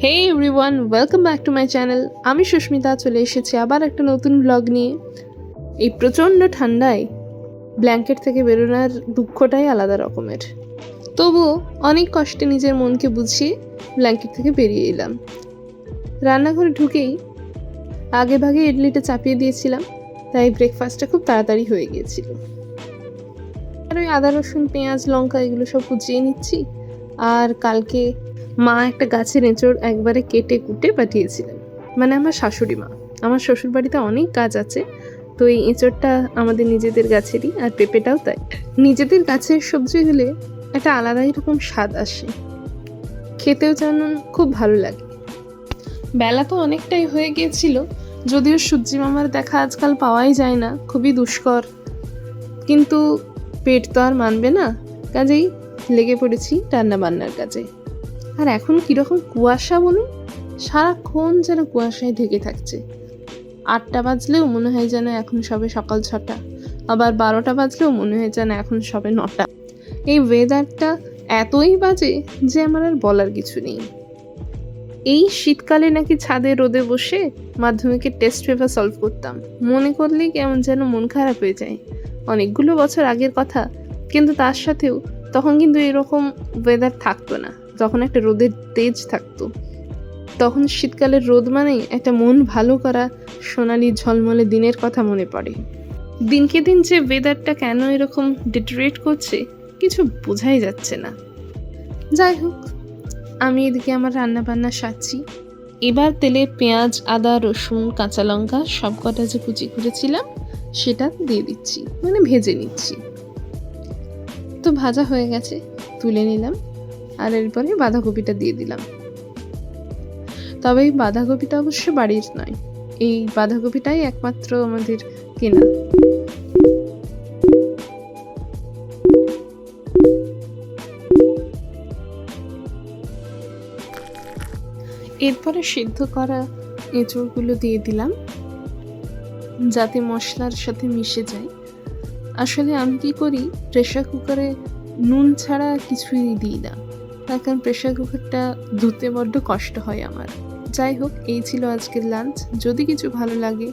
Hey everyone, welcome back to my channel. আমি সুস্মিতা চলে এসেছি আবার একটা নতুন ব্লগ নিয়ে। এই প্রচণ্ড ঠান্ডায় ব্ল্যাঙ্কেট থেকে বেরোনোর দুঃখটাই আলাদা রকমের। তবুও অনেক কষ্টে নিজের মনকে বুঝিয়ে ব্ল্যাঙ্কেট থেকে বেরিয়ে এলাম। রান্নাঘরে ঢুকেই আগে ভাগে ইডলিটা চাপিয়ে দিয়েছিলাম, তাই ব্রেকফাস্টটা খুব তাড়াতাড়ি হয়ে গিয়েছিল। আর ওই আদা রসুন পেঁয়াজ লঙ্কা এগুলো সব কুচিয়ে নিচ্ছি। আর কালকে মা একটা গাছের এঁচড় একবারে কেটে কুটে পাঠিয়েছিলেন, মানে আমার শাশুড়ি মা। আমার শ্বশুর বাড়িতে অনেক গাছ আছে, তো এই এঁচড়টা আমাদের নিজেদের গাছেরই, আর পেঁপেটাও তাই। নিজেদের গাছের সবজি হলে একটা আলাদাই রকম স্বাদ আসে, খেতেও যেমন খুব ভালো লাগে। বেলা তো অনেকটাই হয়ে গিয়েছিল, যদিও সূর্যি মামার দেখা আজকাল পাওয়াই যায় না, খুবই দুষ্কর, কিন্তু পেট তো আর মানবে না, কাজেই লেগে পড়েছি রান্না বান্নার কাজে। আর এখন কীরকম কুয়াশা বলুন, সারাক্ষণ যেন কুয়াশায় ঢেকে থাকছে। 8টা বাজলেও মনে হয় যেন এখন সবে সকাল 6টা, আবার 12টা বাজলেও মনে হয় যেন এখন সবে 9টা। এই ওয়েদারটা এতই বাজে যে আমার আর বলার কিছু নেই। এই শীতকালে নাকি ছাদে রোদে বসে মাধ্যমিকের টেস্ট পেপার সলভ করতাম, মনে করলেই কেমন যেন মন খারাপ হয়ে যায়। অনেকগুলো বছর আগের কথা, কিন্তু তার সাথেও তখন কিন্তু এরকম ওয়েদার থাকতো না, তখন একটা রোদের তেজ থাকতো। তখন শীতকালের রোদ মানেই একটা মন ভালো করা সোনালি ঝলমলে দিনের কথা মনে পড়ে। দিনকে দিন যে ওয়েদারটা কেন এরকম ডিটেরিয়েট করছে কিছু বোঝাই যাচ্ছে না। যাই হোক, আমি এদিকে আমার রান্না বান্না সারছি। এবার তেলে পেঁয়াজ আদা রসুন কাঁচা লঙ্কা সব কটা যে কুচি করেছিলাম সেটা দিয়ে দিচ্ছি, মানে ভেজে নিচ্ছি। তো ভাজা হয়ে গেছে, তুলে নিলাম। আর এরপরে বাঁধাকপিটা দিয়ে দিলাম। তবে এই বাঁধাকপিটা অবশ্য বাড়ির নয়, এই বাঁধাকপিটাই একমাত্র আমাদের কেনা। এরপরে সিদ্ধ করা এঁচড়গুলো দিয়ে দিলাম, যাতে মশলার সাথে মিশে যায়। আসলে আমি কী করি, প্রেশার কুকারে নুন ছাড়া কিছুই দিই না, তার কারণ প্রেশার কুকারটা ধুতে বড্ড কষ্ট হয় আমার। যাই হোক, এই ছিল আজকের লাঞ্চ। যদি কিছু ভালো লাগে